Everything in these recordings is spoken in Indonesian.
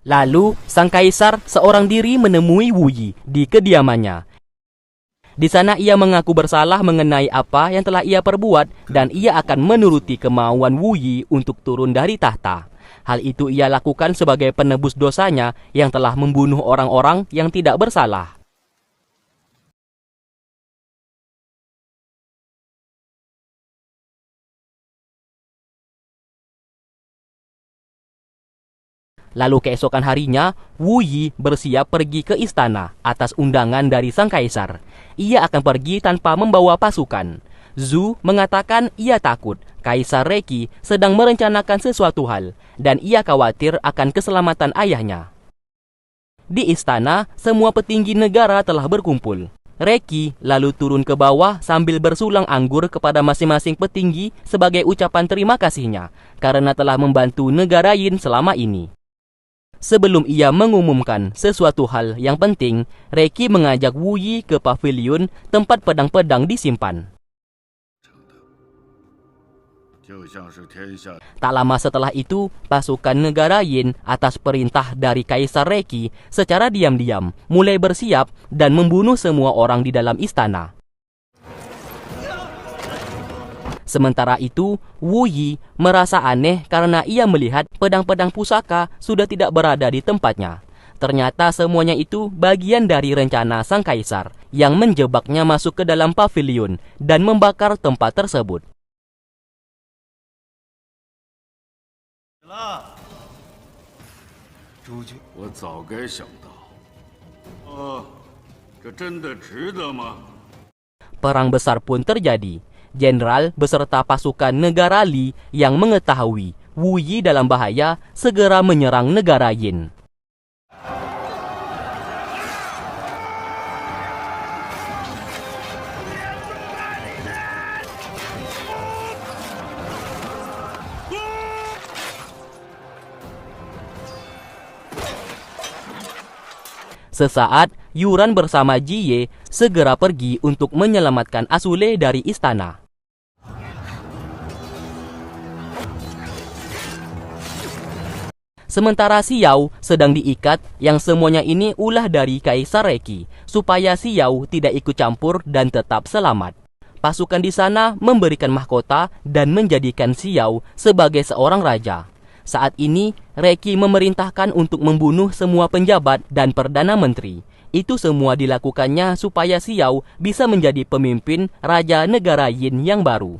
Lalu, sang kaisar seorang diri menemui Wu Yi di kediamannya. Di sana ia mengaku bersalah mengenai apa yang telah ia perbuat dan ia akan menuruti kemauan Wu Yi untuk turun dari tahta. Hal itu ia lakukan sebagai penebus dosanya yang telah membunuh orang-orang yang tidak bersalah. Lalu keesokan harinya, Wu Yi bersiap pergi ke istana atas undangan dari sang kaisar. Ia akan pergi tanpa membawa pasukan. Zhu mengatakan ia takut Kaisar Reki sedang merencanakan sesuatu hal dan ia khawatir akan keselamatan ayahnya. Di istana, semua petinggi negara telah berkumpul. Reki lalu turun ke bawah sambil bersulang anggur kepada masing-masing petinggi sebagai ucapan terima kasihnya karena telah membantu negara Yin selama ini. Sebelum ia mengumumkan sesuatu hal yang penting, Reki mengajak Wu Yi ke pavilion tempat pedang-pedang disimpan. Tak lama setelah itu, pasukan negara Yin atas perintah dari Kaisar Reki secara diam-diam mulai bersiap dan membunuh semua orang di dalam istana. Sementara itu, Wu Yi merasa aneh karena ia melihat pedang-pedang pusaka sudah tidak berada di tempatnya. Ternyata semuanya itu bagian dari rencana sang kaisar yang menjebaknya masuk ke dalam pavilion dan membakar tempat tersebut. Perang besar pun terjadi. Jenderal beserta pasukan negara Li yang mengetahui Wu Yi dalam bahaya segera menyerang negara Yin. Sesaat, Yuran bersama Jiye segera pergi untuk menyelamatkan Asule dari istana. Sementara Xiao sedang diikat yang semuanya ini ulah dari Kaisar Reki supaya Xiao tidak ikut campur dan tetap selamat. Pasukan di sana memberikan mahkota dan menjadikan Xiao sebagai seorang raja. Saat ini, Reki memerintahkan untuk membunuh semua penjabat dan perdana menteri. Itu semua dilakukannya supaya Xiao bisa menjadi pemimpin raja negara Yin yang baru.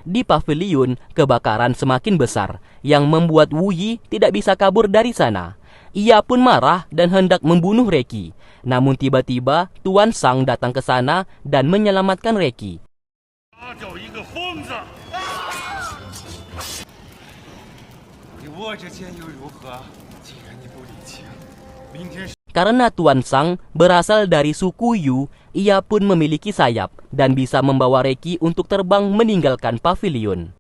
Di pavilion, kebakaran semakin besar yang membuat Wu Yi tidak bisa kabur dari sana. Ia pun marah dan hendak membunuh Reki. Namun tiba-tiba Tuan Sang datang ke sana dan menyelamatkan Reki. Karena Tuan Sang berasal dari suku Yu, ia pun memiliki sayap dan bisa membawa Reki untuk terbang meninggalkan pavilion.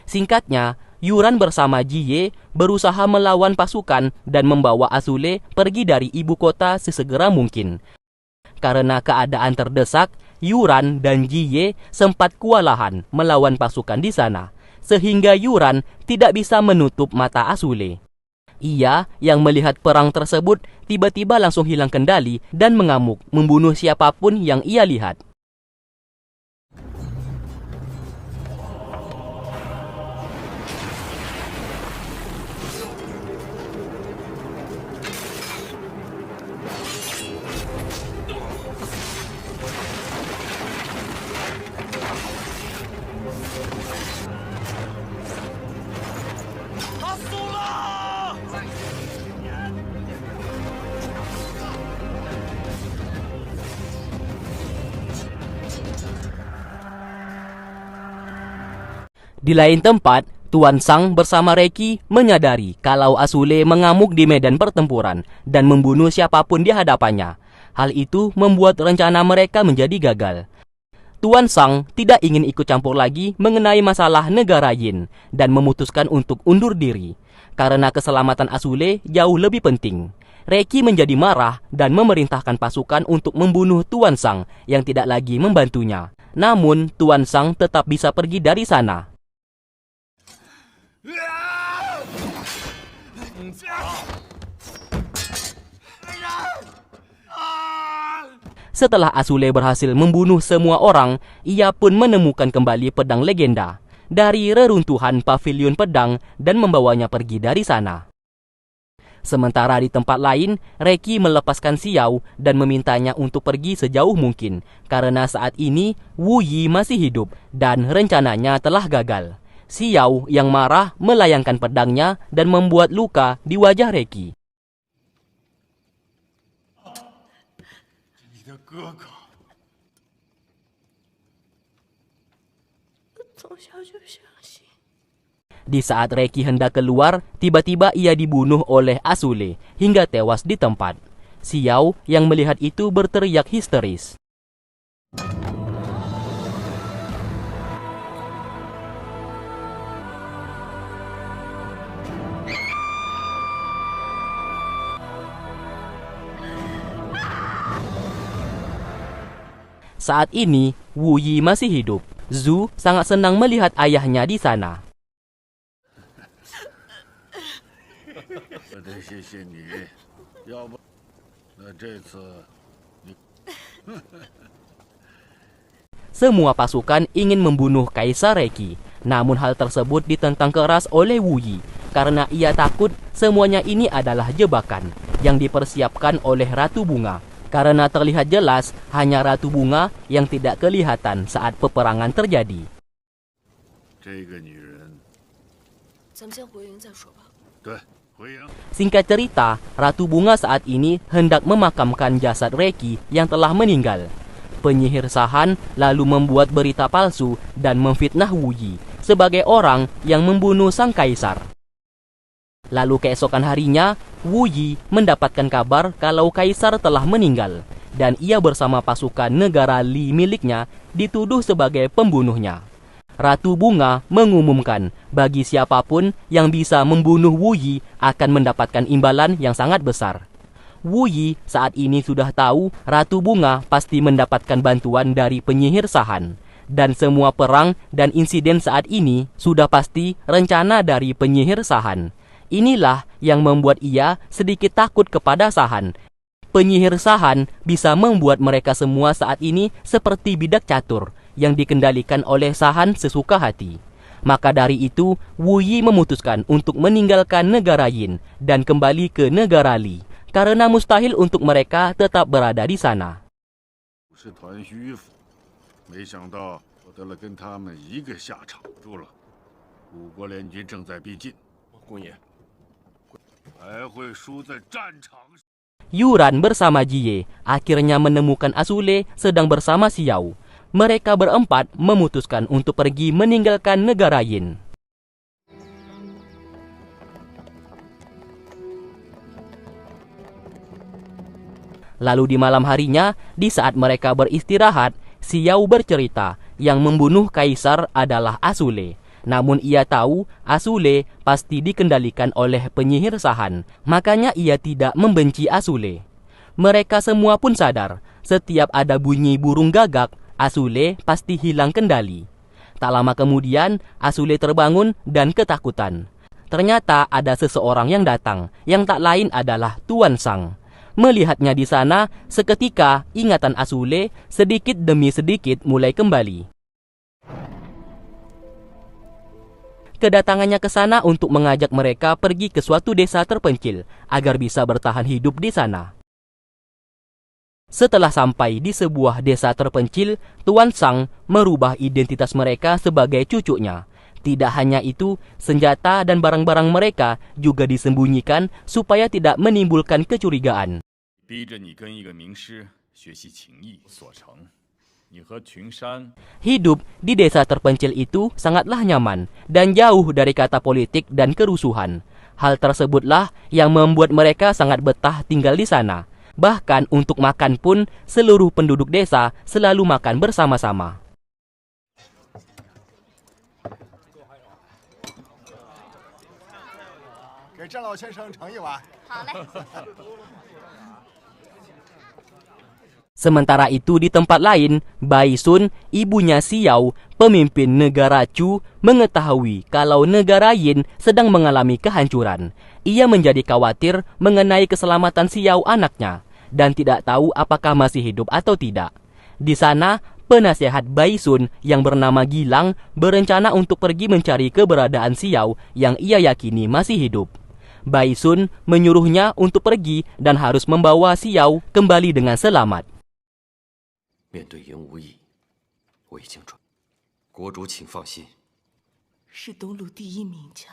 Singkatnya, Yuran bersama Jiye berusaha melawan pasukan dan membawa Asule pergi dari ibu kota sesegera mungkin. Karena keadaan terdesak, Yuran dan Jiye sempat kewalahan melawan pasukan di sana, sehingga Yuran tidak bisa menutup mata Asule. Ia yang melihat perang tersebut tiba-tiba langsung hilang kendali dan mengamuk membunuh siapapun yang ia lihat. Di lain tempat, Tuan Sang bersama Reki menyadari kalau Asule mengamuk di medan pertempuran dan membunuh siapapun di hadapannya. Hal itu membuat rencana mereka menjadi gagal. Tuan Sang tidak ingin ikut campur lagi mengenai masalah negara Yin dan memutuskan untuk undur diri. Karena keselamatan Asule jauh lebih penting. Reki menjadi marah dan memerintahkan pasukan untuk membunuh Tuan Sang yang tidak lagi membantunya. Namun, Tuan Sang tetap bisa pergi dari sana. Setelah Asule berhasil membunuh semua orang, ia pun menemukan kembali pedang legenda dari reruntuhan pavilion pedang dan membawanya pergi dari sana. Sementara di tempat lain, Reki melepaskan Xiao dan memintanya untuk pergi sejauh mungkin karena saat ini Wu Yi masih hidup dan rencananya telah gagal. Xiao yang marah melayangkan pedangnya dan membuat luka di wajah Reki. Di saat Reki hendak keluar, tiba-tiba ia dibunuh oleh Asule hingga tewas di tempat. Xiao yang melihat itu berteriak histeris. Saat ini, Wu Yi masih hidup. Zhu sangat senang melihat ayahnya di sana. Semua pasukan ingin membunuh Kaisar Reki, namun hal tersebut ditentang keras oleh Wu Yi karena ia takut semuanya ini adalah jebakan yang dipersiapkan oleh Ratu Bunga. Karena terlihat jelas hanya Ratu Bunga yang tidak kelihatan saat peperangan terjadi. Singkat cerita, Ratu Bunga saat ini hendak memakamkan jasad Reki yang telah meninggal. Penyihir Sahan lalu membuat berita palsu dan memfitnah Wu Yi sebagai orang yang membunuh sang kaisar. Lalu keesokan harinya, Wu Yi mendapatkan kabar kalau kaisar telah meninggal dan ia bersama pasukan negara Li miliknya dituduh sebagai pembunuhnya. Ratu Bunga mengumumkan bagi siapapun yang bisa membunuh Wu Yi akan mendapatkan imbalan yang sangat besar. Wu Yi saat ini sudah tahu Ratu Bunga pasti mendapatkan bantuan dari penyihir Sahan. Dan semua perang dan insiden saat ini sudah pasti rencana dari penyihir Sahan. Inilah yang membuat ia sedikit takut kepada Sahan. Penyihir Sahan bisa membuat mereka semua saat ini seperti bidak catur yang dikendalikan oleh Sahan sesuka hati. Maka dari itu, Wu Yi memutuskan untuk meninggalkan negara Yin dan kembali ke negara Li, karena mustahil untuk mereka tetap berada di sana. Yuran bersama Jie akhirnya menemukan Asule sedang bersama Xiao. Mereka berempat memutuskan untuk pergi meninggalkan negara Yin. Lalu di malam harinya, di saat mereka beristirahat, Xiao bercerita yang membunuh kaisar adalah Asule. Namun ia tahu Asule pasti dikendalikan oleh penyihir Sahan, makanya ia tidak membenci Asule. Mereka semua pun sadar, setiap ada bunyi burung gagak, Asule pasti hilang kendali. Tak lama kemudian, Asule terbangun dan ketakutan. Ternyata ada seseorang yang datang, yang tak lain adalah Tuan Sang. Melihatnya di sana, seketika ingatan Asule sedikit demi sedikit mulai kembali. Kedatangannya ke sana untuk mengajak mereka pergi ke suatu desa terpencil agar bisa bertahan hidup di sana. Setelah sampai di sebuah desa terpencil, Tuan Sang merubah identitas mereka sebagai cucunya. Tidak hanya itu, senjata dan barang-barang mereka juga disembunyikan supaya tidak menimbulkan kecurigaan. Hidup di desa terpencil itu sangatlah nyaman dan jauh dari kata politik dan kerusuhan. Hal tersebutlah yang membuat mereka sangat betah tinggal di sana. Bahkan untuk makan pun seluruh penduduk desa selalu makan bersama-sama. Sementara itu di tempat lain, Bai Sun, ibunya Xiao, pemimpin negara Chu, mengetahui kalau negara Yin sedang mengalami kehancuran. Ia menjadi khawatir mengenai keselamatan Xiao anaknya dan tidak tahu apakah masih hidup atau tidak. Di sana, penasihat Bai Sun yang bernama Gilang berencana untuk pergi mencari keberadaan Xiao yang ia yakini masih hidup. Bai Sun menyuruhnya untuk pergi dan harus membawa Xiao kembali dengan selamat. 面对营无益，我已经准。国主请放心。是东路第一名将。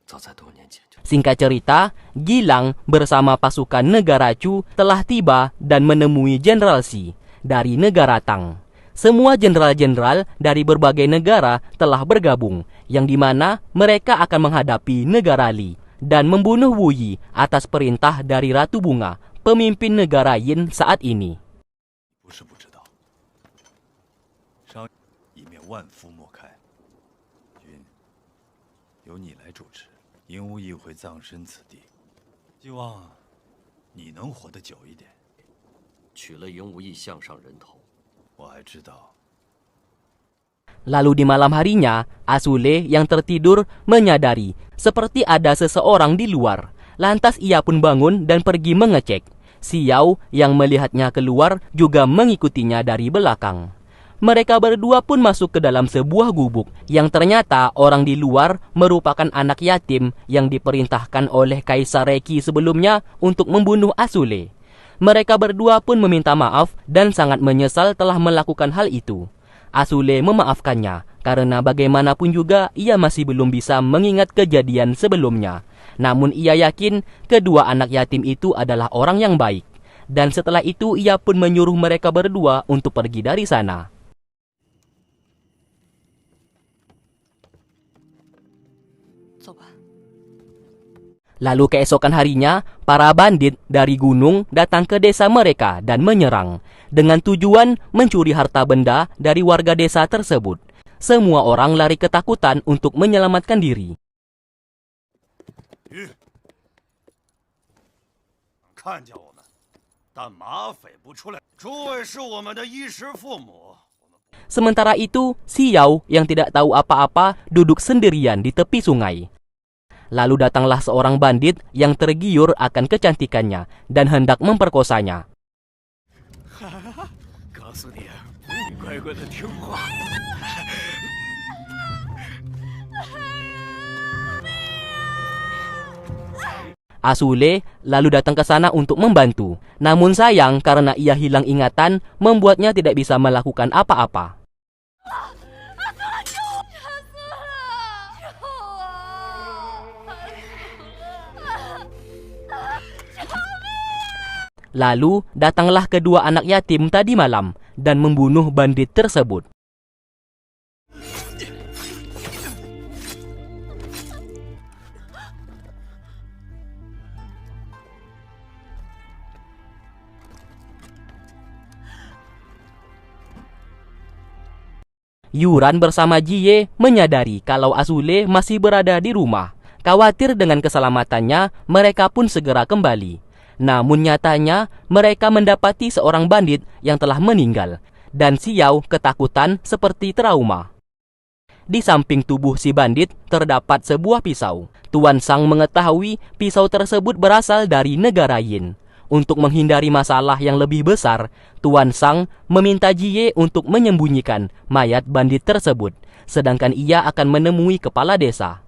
早在多年前就。 Singkat cerita, Gilang bersama pasukan negara Chu telah tiba dan menemui Jenderal Xi dari negara Tang. Semua jenderal-jenderal dari berbagai negara telah bergabung, yang dimana mereka akan menghadapi negara Li dan membunuh Wu Yi atas perintah dari Ratu Bunga, pemimpin negara Yin saat ini. 不是不知道，商以免万夫莫开。君，由你来主持，营无益会葬身此地，希望你能活得久一点。取了营无益项上人头，我还知道。 Lalu di malam harinya, Asule yang tertidur menyadari seperti ada seseorang di luar. Lantas ia pun bangun dan pergi mengecek. Xiao yang melihatnya keluar juga mengikutinya dari belakang. Mereka berdua pun masuk ke dalam sebuah gubuk yang ternyata orang di luar merupakan anak yatim yang diperintahkan oleh Kaisar Reki sebelumnya untuk membunuh Asule. Mereka berdua pun meminta maaf dan sangat menyesal telah melakukan hal itu. Asule memaafkannya karena bagaimanapun juga ia masih belum bisa mengingat kejadian sebelumnya. Namun ia yakin kedua anak yatim itu adalah orang yang baik. Dan setelah itu ia pun menyuruh mereka berdua untuk pergi dari sana. Lalu keesokan harinya, para bandit dari gunung datang ke desa mereka dan menyerang, dengan tujuan mencuri harta benda dari warga desa tersebut. Semua orang lari ketakutan untuk menyelamatkan diri. 看见我们，但马匪不出来。诸位是我们的衣食父母。 Sementara itu, Xiao yang tidak tahu apa-apa duduk sendirian di tepi sungai. Lalu datanglah seorang bandit yang tergiur akan kecantikannya dan hendak memperkosanya. 告诉你，你乖乖的听话。 Asule lalu datang ke sana untuk membantu. Namun sayang karena ia hilang ingatan, membuatnya tidak bisa melakukan apa-apa. Lalu datanglah kedua anak yatim tadi malam dan membunuh bandit tersebut. Yuran bersama Jie menyadari kalau Asule masih berada di rumah. Khawatir dengan keselamatannya, mereka pun segera kembali. Namun nyatanya, mereka mendapati seorang bandit yang telah meninggal. Dan Xiao ketakutan seperti trauma. Di samping tubuh si bandit terdapat sebuah pisau. Tuan Sang mengetahui pisau tersebut berasal dari negara Yin. Untuk menghindari masalah yang lebih besar, Tuan Sang meminta Jie untuk menyembunyikan mayat bandit tersebut, sedangkan ia akan menemui kepala desa.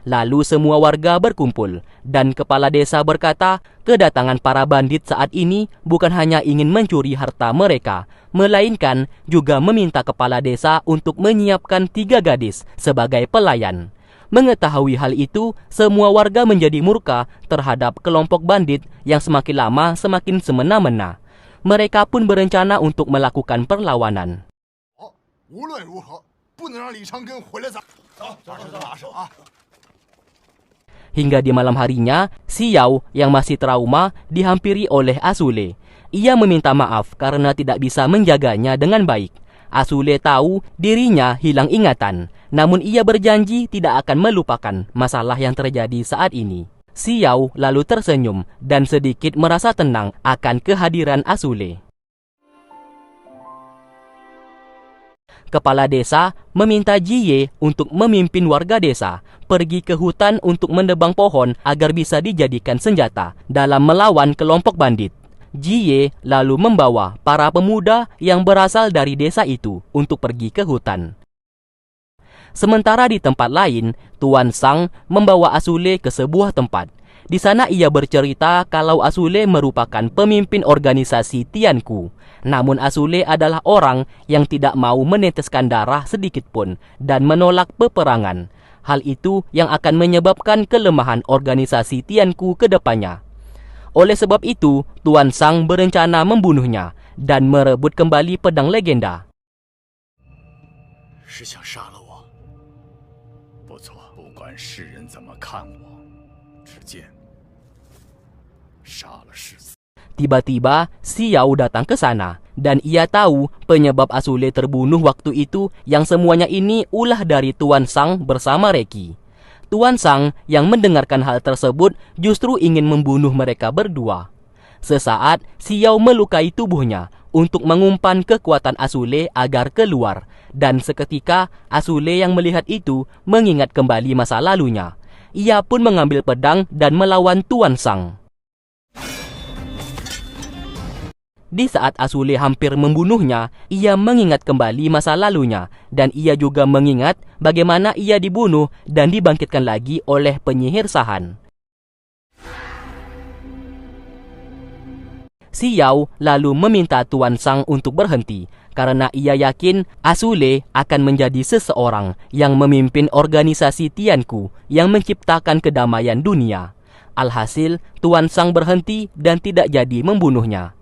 Lalu semua warga berkumpul, dan kepala desa berkata, kedatangan para bandit saat ini bukan hanya ingin mencuri harta mereka, melainkan juga meminta kepala desa untuk menyiapkan 3 gadis sebagai pelayan. Mengetahui hal itu, semua warga menjadi murka terhadap kelompok bandit yang semakin lama semakin semena-mena. Mereka pun berencana untuk melakukan perlawanan. Hingga di malam harinya, Xiao yang masih trauma dihampiri oleh Asule. Ia meminta maaf karena tidak bisa menjaganya dengan baik. Asule tahu dirinya hilang ingatan, namun ia berjanji tidak akan melupakan masalah yang terjadi saat ini. Xiao lalu tersenyum dan sedikit merasa tenang akan kehadiran Asule. Kepala desa meminta Jie untuk memimpin warga desa pergi ke hutan untuk menebang pohon agar bisa dijadikan senjata dalam melawan kelompok bandit. Jie lalu membawa para pemuda yang berasal dari desa itu untuk pergi ke hutan. Sementara di tempat lain, Tuan Sang membawa Asule ke sebuah tempat. Di sana ia bercerita kalau Asule merupakan pemimpin organisasi Tianku. Namun Asule adalah orang yang tidak mau meneteskan darah sedikit pun dan menolak peperangan. Hal itu yang akan menyebabkan kelemahan organisasi Tianku ke depannya. Oleh sebab itu, Tuan Sang berencana membunuhnya dan merebut kembali pedang legenda. 是想杀了我？不错，不管世人怎么看我，只见杀了世子。 Tiba-tiba, Xiao datang ke sana dan ia tahu penyebab Asule terbunuh waktu itu yang semuanya ini ulah dari Tuan Sang bersama Reki. Tuan Sang yang mendengarkan hal tersebut justru ingin membunuh mereka berdua. Sesaat, Xiao melukai tubuhnya untuk mengumpan kekuatan Asule agar keluar, dan seketika Asule yang melihat itu mengingat kembali masa lalunya. Ia pun mengambil pedang dan melawan Tuan Sang. Di saat Asule hampir membunuhnya, ia mengingat kembali masa lalunya dan ia juga mengingat bagaimana ia dibunuh dan dibangkitkan lagi oleh penyihir Sahan. Xiao lalu meminta Tuan Sang untuk berhenti karena ia yakin Asule akan menjadi seseorang yang memimpin organisasi Tianku yang menciptakan kedamaian dunia. Alhasil, Tuan Sang berhenti dan tidak jadi membunuhnya.